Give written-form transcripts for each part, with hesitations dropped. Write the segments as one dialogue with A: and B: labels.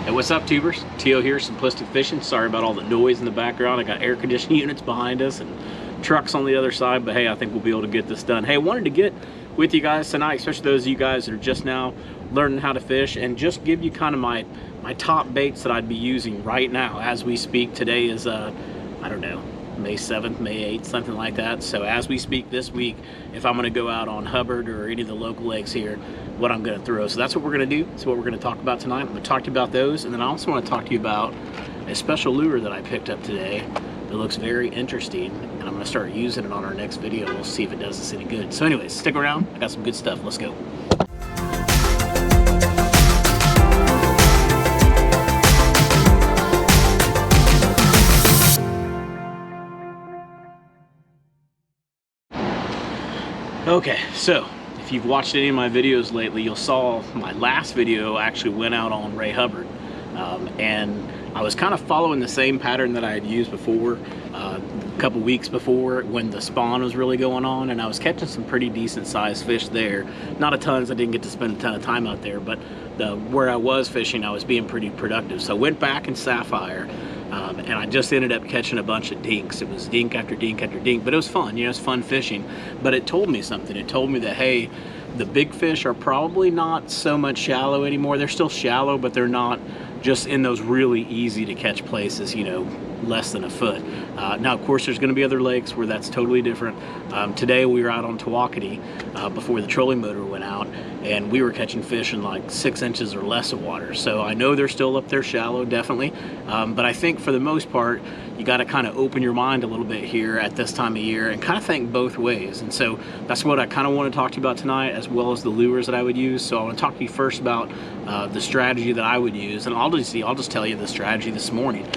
A: Hey, what's up, tubers? Tio here, Simplistic Fishing. Sorry about all the noise in the background. I got air conditioning units behind us and trucks on the other side, but hey, I think we'll be able to get this done. Hey, I wanted to get with you guys tonight, especially those of you guys that are just now learning how to fish, and just give you kind of my top baits that I'd be using right now as we speak. Today is, I don't know, May 7th, May 8th, something like that. So as we speak this week, if I'm gonna go out on Hubbard or any of the local lakes here, what I'm gonna throw. So that's what we're gonna do. That's what we're gonna talk about tonight. I'm gonna talk to you about those, and then I also wanna talk to you about a special lure that I picked up today that looks very interesting, and I'm gonna start using it on our next video. We'll see if it does us any good. So anyways, stick around. I got some good stuff. Let's go. Okay, so if you've watched any of my videos lately, you'll saw my last video actually went out on Ray Hubbard, and I was kind of following the same pattern that I had used before, a couple weeks before when the spawn was really going on, and I was catching some pretty decent sized fish there. Not a ton, I didn't get to spend a ton of time out there, but where I was fishing, I was being pretty productive. So I went back in Sapphire, and I just ended up catching a bunch of dinks. It was dink after dink after dink, but it was fun, you know, it's fun fishing. But it told me something. It told me that, hey, the big fish are probably not so much shallow anymore. They're still shallow, but they're not just in those really easy to catch places, you know, less than a foot. Now, of course, there's going to be other lakes where that's totally different. Today we were out on Topwater before the trolling motor went out, and we were catching fish in like 6 inches or less of water. So I know they're still up there shallow, definitely, but I think for the most part, you got to kind of open your mind a little bit here at this time of year and kind of think both ways. And so that's what I kind of want to talk to you about tonight, as well as the lures that I would use. So I want to talk to you first about the strategy that I would use, and I'll just tell you the strategy this morning,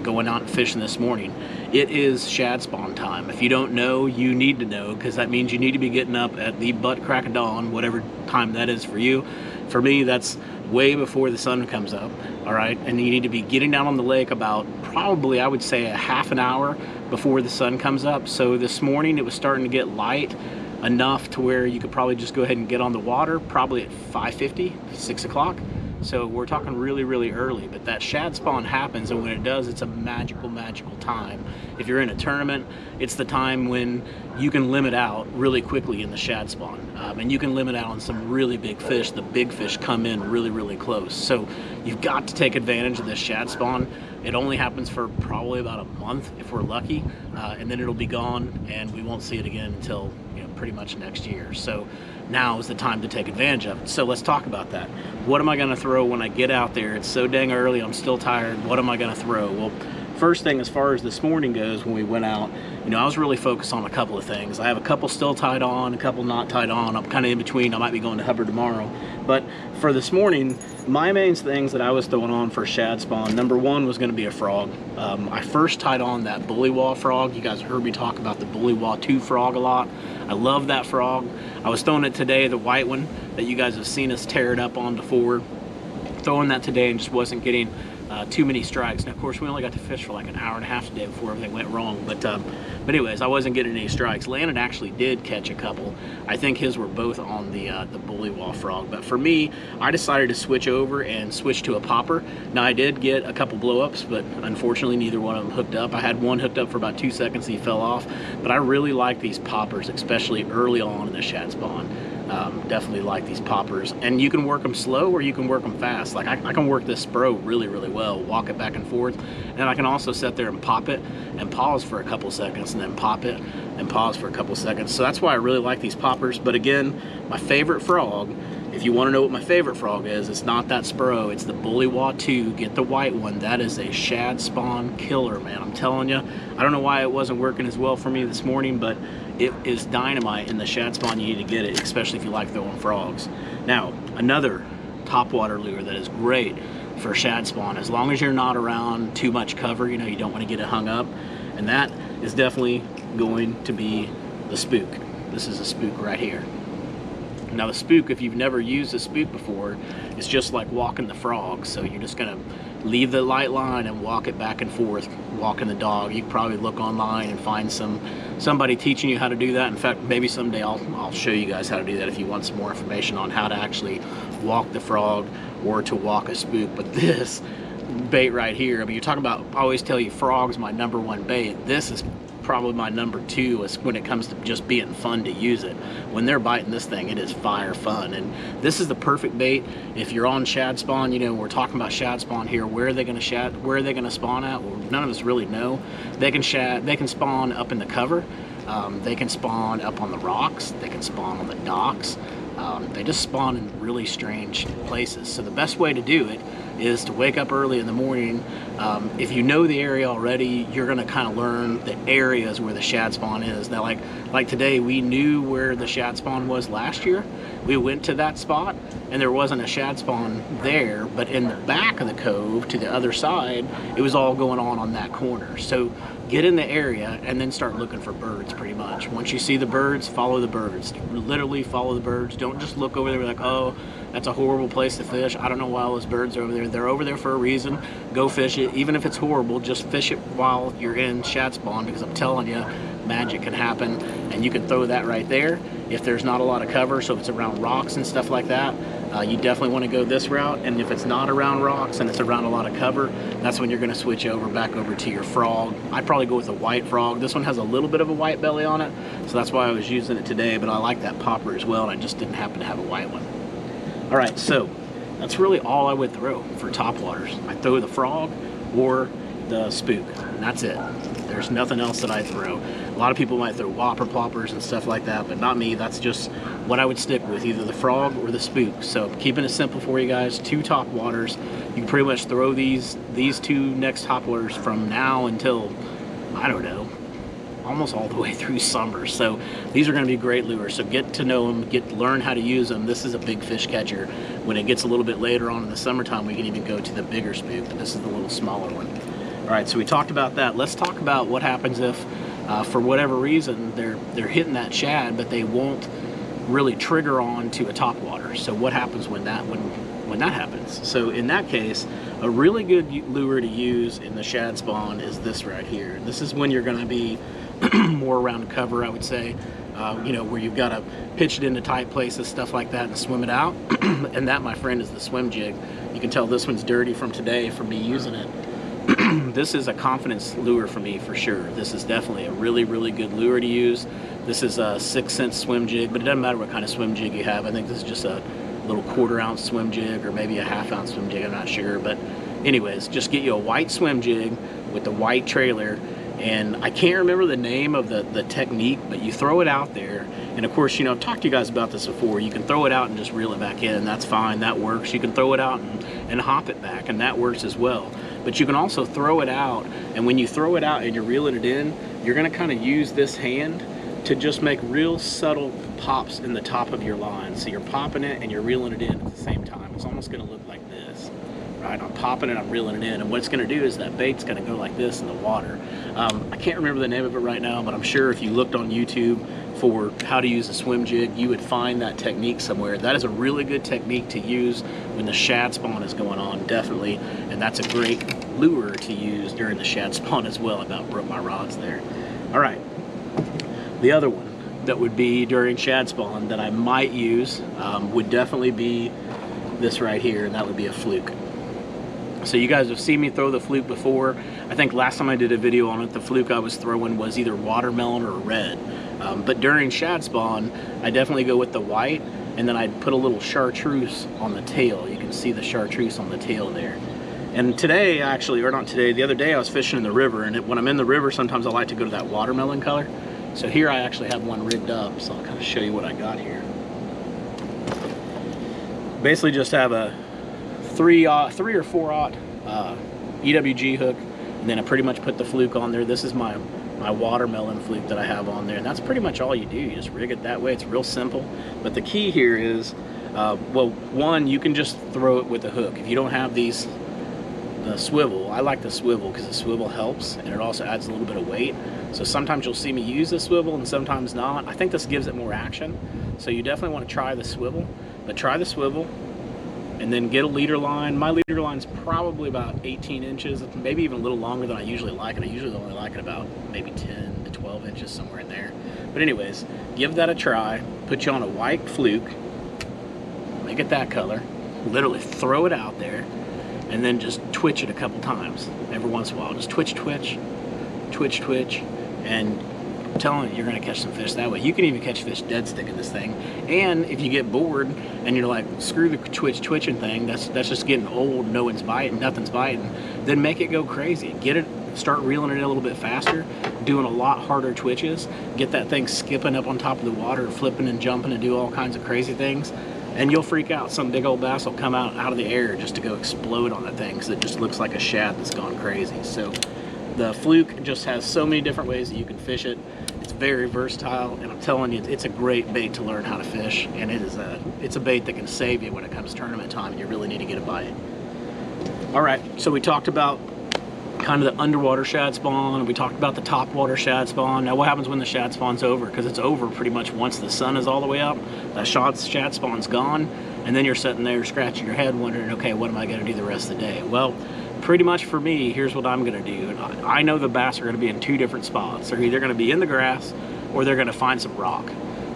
A: going out and fishing this morning. It is shad spawn time. If you don't know, you need to know, because that means you need to be getting up at the butt crack of dawn, whatever time that is for you. For me, that's way before the sun comes up, all right? And you need to be getting down on the lake about probably, I would say, a half an hour before the sun comes up. So this morning it was starting to get light enough to where you could probably just go ahead and get on the water probably at 5:50, 6 o'clock. So we're talking really, really early, but that shad spawn happens, and when it does, it's a magical, magical time. If you're in a tournament, it's the time when you can limit out really quickly in the shad spawn, and you can limit out on some really big fish. The big fish come in really, really close. So you've got to take advantage of this shad spawn. It only happens for probably about a month if we're lucky, and then it'll be gone, and we won't see it again until, you know, pretty much next year. So now is the time to take advantage of it. So let's talk about that. What am I gonna throw when I get out there? It's so dang early, I'm still tired. What am I gonna throw? Well, first thing, as far as this morning goes, when we went out, you know, I was really focused on a couple of things. I have a couple still tied on, a couple not tied on. I'm kind of in between. I might be going to Hubbard tomorrow. But for this morning, my main things that I was throwing on for shad spawn, number one was going to be a frog. I first tied on that bullywah frog. You guys heard me talk about the bullywah 2 frog a lot. I love that frog. I was throwing it today, the white one that you guys have seen us tear it up on before. Throwing that today and just wasn't getting too many strikes. Now, of course, we only got to fish for like an hour and a half today before everything went wrong. But anyways, I wasn't getting any strikes. Landon actually did catch a couple. I think his were both on the bullywah frog. But for me, I decided to switch over and switch to a popper. Now, I did get a couple blow-ups, but unfortunately, neither one of them hooked up. I had one hooked up for about 2 seconds and he fell off. But I really like these poppers, especially early on in the shad spawn. Definitely like these poppers, and you can work them slow or you can work them fast. Like I can work this spro really, really well, walk it back and forth, and I can also sit there and pop it and pause for a couple seconds and then pop it and pause for a couple seconds. So that's why I really like these poppers. But again, my favorite frog, if you want to know what my favorite frog is, it's not that spro, it's the bullywah 2. Get the white one. That is a shad spawn killer, man. I'm telling you. I don't know why it wasn't working as well for me this morning, but it is dynamite in the shad spawn. You need to get it, especially if you like throwing frogs. Now, another topwater lure that is great for shad spawn, as long as you're not around too much cover, you know, you don't want to get it hung up, and that is definitely going to be the spook. This is a spook right here. Now the spook, if you've never used a spook before, it's just like walking the frog. So you're just gonna leave the light line and walk it back and forth, walking the dog. You can probably look online and find somebody teaching you how to do that. In fact, maybe someday I'll show you guys how to do that if you want some more information on how to actually walk the frog or to walk a spook. But this bait right here, I mean, you're talking about, I always tell you frog's my #1 bait. This is probably my #2 is when it comes to just being fun to use it. When they're biting this thing, it is fire fun. And this is the perfect bait if you're on shad spawn. You know, we're talking about shad spawn here. Where are they going to shad? Where are they going to spawn at? Well, none of us really know. They can spawn up in the cover. They can spawn up on the rocks. They can spawn on the docks. They just spawn in really strange places. So the best way to do it is to wake up early in the morning. If you know the area already, you're going to kind of learn the areas where the shad spawn is. Now, like today, we knew where the shad spawn was last year. We went to that spot, and there wasn't a shad spawn there, but in the back of the cove to the other side, it was all going on that corner. So get in the area and then start looking for birds pretty much. Once you see the birds, follow the birds. Literally follow the birds. Don't just look over there like, oh, that's a horrible place to fish. I don't know why all those birds are over there. They're over there for a reason. Go fish it. Even if it's horrible, just fish it while you're in shad spawn, because I'm telling you, magic can happen, and you can throw that right there if there's not a lot of cover. So if it's around rocks and stuff like that, you definitely want to go this route. And if it's not around rocks and it's around a lot of cover, that's when you're going to switch back over to your frog. I'd probably go with a white frog. This one has a little bit of a white belly on it, so that's why I was using it today, but I like that popper as well, and I just didn't happen to have a white one. All right, so that's really all I would throw for topwaters. I throw the frog or the spook, and that's it. There's nothing else that I throw. A lot of people might throw whopper ploppers and stuff like that, but not me. That's just what I would stick with, either the frog or the spook. So keeping it simple for you guys, 2 topwaters. You can pretty much throw these 2 next topwaters from now until, I don't know, almost all the way through summer. So these are going to be great lures. So get to know them, learn how to use them. This is a big fish catcher. When it gets a little bit later on in the summertime, we can even go to the bigger spook, but this is the little smaller one. All right, so we talked about that. Let's talk about what happens if, for whatever reason, they're hitting that shad, but they won't really trigger on to a topwater. So what happens when that happens? So in that case, a really good lure to use in the shad spawn is this right here. This is when you're going to be more around cover, I would say. You know, where you've got to pitch it into tight places, stuff like that, and swim it out. And that, my friend, is the swim jig. You can tell this one's dirty from today from me using it. This is a confidence lure for me for sure. This is definitely a really, really good lure to use. This is a 6-cent swim jig, but it doesn't matter what kind of swim jig you have. I think this is just a little 1/4 ounce swim jig, or maybe a 1/2 ounce swim jig, I'm not sure. But anyways, just get you a white swim jig with the white trailer. And I can't remember the name of the technique, but you throw it out there. And of course, you know, I've talked to you guys about this before. You can throw it out and just reel it back in, and that's fine, that works. You can throw it out and hop it back, and that works as well. But you can also throw it out, and when you throw it out and you're reeling it in, you're gonna kind of use this hand to just make real subtle pops in the top of your line. So you're popping it and you're reeling it in at the same time. It's almost gonna look like this. Right, I'm popping it, I'm reeling it in, and what it's going to do is that bait's going to go like this in the water. I can't remember the name of it right now, but I'm sure if you looked on YouTube for how to use a swim jig, you would find that technique somewhere. That is a really good technique to use when the shad spawn is going on, definitely, and that's a great lure to use during the shad spawn as well. I about broke my rods there. All right, the other one that would be during shad spawn that I might use would definitely be this right here, and that would be a fluke. So you guys have seen me throw the fluke before. I think last time I did a video on it, the fluke I was throwing was either watermelon or red. But during shad spawn, I definitely go with the white, and then I'd put a little chartreuse on the tail. You can see the chartreuse on the tail there. And today, actually, or not today, the other day I was fishing in the river, and when I'm in the river, sometimes I like to go to that watermelon color. So here I actually have one rigged up, so I'll kind of show you what I got here. Basically just have a 3 or 4/0 EWG hook, and then I pretty much put the fluke on there. This is my watermelon fluke that I have on there, and that's pretty much all you do. You just rig it that way. It's real simple, but the key here is, well, one, you can just throw it with a hook. If you don't have the swivel, I like the swivel because the swivel helps, and it also adds a little bit of weight. So sometimes you'll see me use the swivel and sometimes not. I think this gives it more action, so you definitely want to try the swivel. But try the swivel, and then get a leader line. My leader line's probably about 18 inches, maybe even a little longer than I usually like it. I usually only like it about maybe 10 to 12 inches, somewhere in there. But anyways, give that a try. Put you on a white fluke, make it that color, literally throw it out there and then just twitch it a couple times every once in a while. Just twitch, twitch, twitch, twitch, and I'm telling you, you're gonna catch some fish that way. You can even catch fish dead sticking this thing. And if you get bored and you're like, screw the twitching thing, that's just getting old, nothing's biting, then make it go crazy. Get it, start reeling it a little bit faster, doing a lot harder twitches, get that thing skipping up on top of the water, flipping and jumping and do all kinds of crazy things, and you'll freak out. Some big old bass will come out of the air just to go explode on that thing because it just looks like a shad that's gone crazy. So the fluke just has so many different ways that you can fish it. It's very versatile, and I'm telling you, it's a great bait to learn how to fish, and it's a bait that can save you when it comes tournament time and you really need to get a bite. All right, so we talked about kind of the underwater shad spawn, and we talked about the topwater shad spawn. Now what happens when the shad spawn's over? Because it's over pretty much once the sun is all the way up, that shad spawn's gone, and then you're sitting there scratching your head wondering, okay, what am I going to do the rest of the day? Well, pretty much for me, here's what I'm going to do. I know the bass are going to be in two different spots. They're either going to be in the grass or they're going to find some rock.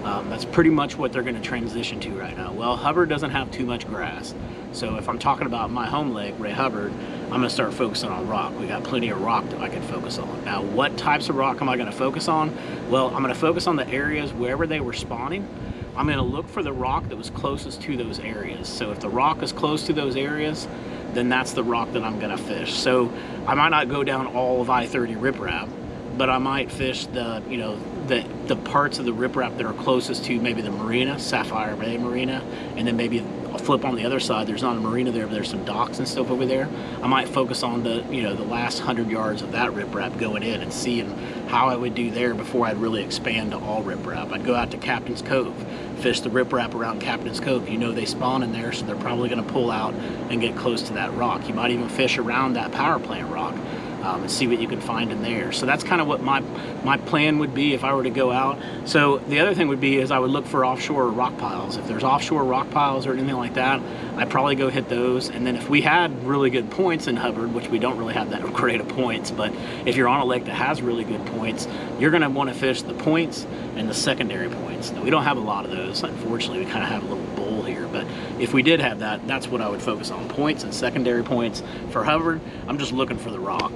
A: That's pretty much what they're going to transition to right now. Well, Hubbard doesn't have too much grass. So if I'm talking about my home lake, Ray Hubbard, I'm going to start focusing on rock. We got plenty of rock that I can focus on. Now, what types of rock am I going to focus on? Well, I'm going to focus on the areas wherever they were spawning. I'm going to look for the rock that was closest to those areas. So if the rock is close to those areas, then that's the rock that I'm going to fish. So I might not go down all of I-30 riprap, but I might fish the, you know, the parts of the riprap that are closest to maybe the marina, Sapphire Bay Marina, and then maybe I'll flip on the other side. There's not a marina there, but there's some docks and stuff over there. I might focus on the, you know, the last 100 yards of that riprap going in and seeing how I would do there before I'd really expand to all riprap. I'd go out to Captain's Cove, fish the riprap around Captain's Cove. You know they spawn in there, so they're probably going to pull out and get close to that rock. You might even fish around that power plant rock and see what you can find in there. So that's kind of what my plan would be if I were to go out. So the other thing would be is I would look for offshore rock piles. If there's offshore rock piles or anything like that, I'd probably go hit those. And then if we had really good points in Hubbard, which we don't really have that great of points, but if you're on a lake that has really good points, you're going to want to fish the points and the secondary points. Now, we don't have a lot of those. Unfortunately, we kind of have a little bowl here, but if we did have that, that's what I would focus on, points and secondary points. For Hubbard, I'm just looking for the rock.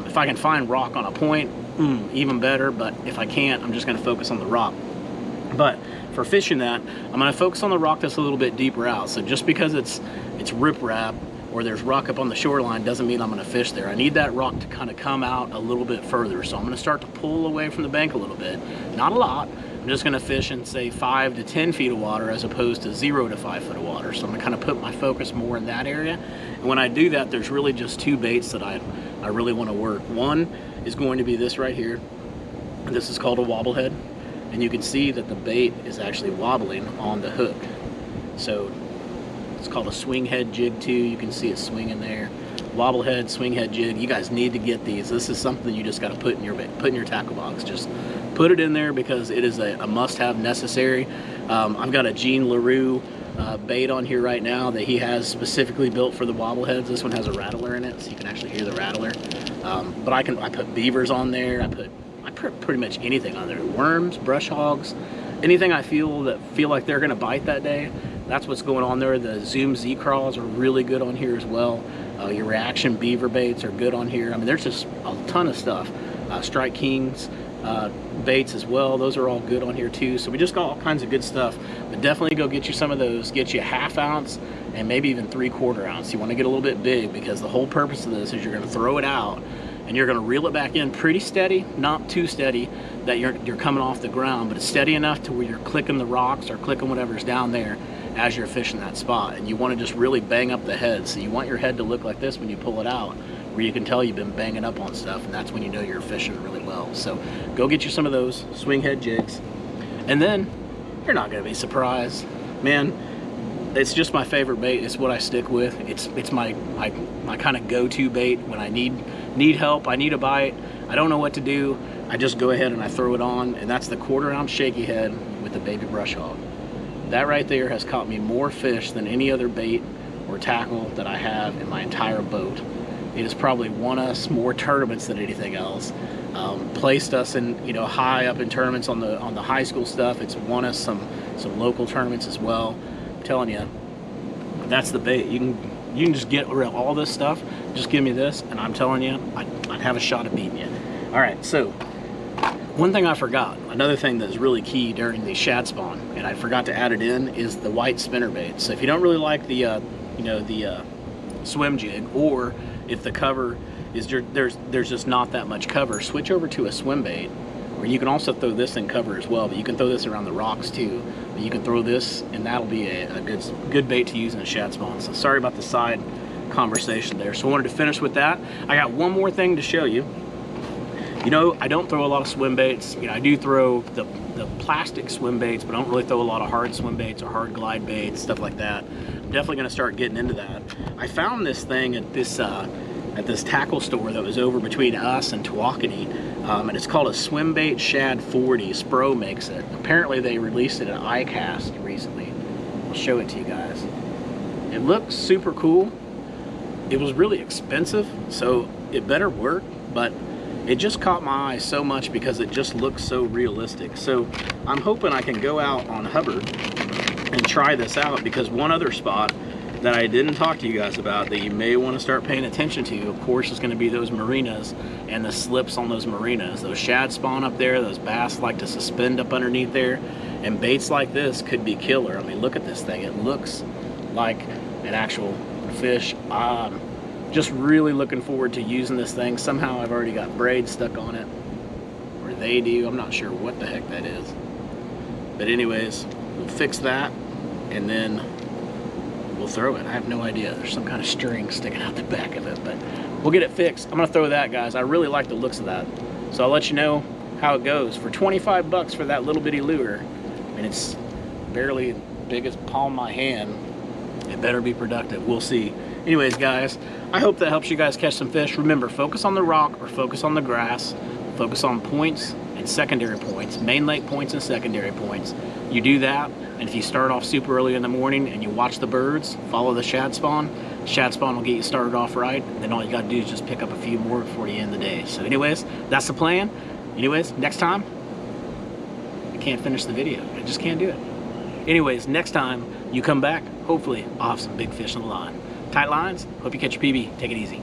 A: If I can find rock on a point, even better, but if I can't, I'm just going to focus on the rock. But for fishing that, I'm going to focus on the rock that's a little bit deeper out. So just because it's riprap or there's rock up on the shoreline doesn't mean I'm going to fish there. I need that rock to kind of come out a little bit further. So I'm going to start to pull away from the bank a little bit. Not a lot. I'm just going to fish in, say, 5 to 10 feet of water as opposed to 0 to 5 foot of water. So I'm going to kind of put my focus more in that area. And when I do that, there's really just two baits that I really want to work. One is going to be this right here. This is called a wobblehead. And you can see that the bait is actually wobbling on the hook. So it's called a swing head jig too. You can see it swinging there. Wobblehead, swing head jig. You guys need to get these. This is something you just got to put in your tackle box. Just put it in there because it is a must-have, necessary. I've got a Gene LaRue bait on here right now that he has specifically built for the wobbleheads. This one has a rattler in it, so you can actually hear the rattler. But I put beavers on there. I put pretty much anything on there. Worms, brush hogs, anything I feel like they're gonna bite that day. That's what's going on there. The Zoom Z crawls are really good on here as well. Your reaction beaver baits are good on here. I mean, there's just a ton of stuff. Strike Kings baits as well. Those are all good on here too. So we just got all kinds of good stuff. But definitely go get you some of those. Get you a 1/2 ounce and maybe even 3/4 ounce. You want to get a little bit big because the whole purpose of this is you're going to throw it out and you're going to reel it back in pretty steady, not too steady that you're coming off the ground, but it's steady enough to where you're clicking the rocks or clicking whatever's down there as you're fishing that spot. And you want to just really bang up the head. So you want your head to look like this when you pull it out, where you can tell you've been banging up on stuff, and that's when you know you're fishing really well. So go get you some of those swing head jigs, and then you're not going to be surprised, man. It's just my favorite bait. It's what I stick with. It's my kind of go-to bait when I need help. I need a bite. I don't know what to do. I just go ahead and I throw it on, and that's the 1/4 ounce shaky head with the baby brush hog. That right there has caught me more fish than any other bait or tackle that I have in my entire boat. It has probably won us more tournaments than anything else. Placed us in, you know, high up in tournaments on the high school stuff. It's won us some local tournaments as well. I'm telling you, that's the bait. You can just get rid of all this stuff. Just give me this, and I'm telling you, I'd have a shot at beating you. All right, so one thing I forgot, another thing that's really key during the shad spawn, and I forgot to add it in, is the white spinner bait. So if you don't really like the the swim jig, or if the cover is there's just not that much cover, switch over to a swim bait. Or you can also throw this in cover as well, but you can throw this around the rocks too. But you can throw this, and that'll be a good bait to use in a shad spawn. So sorry about the side conversation there. So I wanted to finish with that. I got one more thing to show you. You know, I don't throw a lot of swim baits. You know, I do throw the plastic swim baits, but I don't really throw a lot of hard swim baits or hard glide baits, stuff like that. I'm definitely gonna start getting into that. I found this thing at this tackle store that was over between us and Topwater. And it's called a Swim Bait Shad 40. Spro makes it. Apparently they released it at iCast recently. I'll show it to you guys. It looks super cool. It was really expensive, so it better work, but it just caught my eye so much because it just looks so realistic. So I'm hoping I can go out on Hubbard and try this out, because one other spot that I didn't talk to you guys about that you may want to start paying attention to, of course, is going to be those marinas and the slips on those marinas. Those shad spawn up there, those bass like to suspend up underneath there, and baits like this could be killer. I mean, look at this thing. It looks like an actual fish. Just really looking forward to using this thing. Somehow I've already got braid stuck on it, or they do. I'm not sure what the heck that is. But anyways, we'll fix that, and then we'll throw it. I have no idea. There's some kind of string sticking out the back of it, but we'll get it fixed. I'm gonna throw that, guys. I really like the looks of that. So I'll let you know how it goes. For 25 bucks for that little bitty lure, and it's barely big as palm of my hand, it better be productive. We'll see. Anyways, guys, I hope that helps you guys catch some fish. Remember, focus on the rock or focus on the grass. Focus on points and secondary points, main lake points and secondary points. You do that, and if you start off super early in the morning and you watch the birds, follow the shad spawn will get you started off right, and then all you gotta do is just pick up a few more before you end the day. So anyways, that's the plan. Anyways, next time, I can't finish the video. I just can't do it. Anyways, next time you come back, hopefully I'll have some big fish on the line. Tight lines, hope you catch your PB. Take it easy.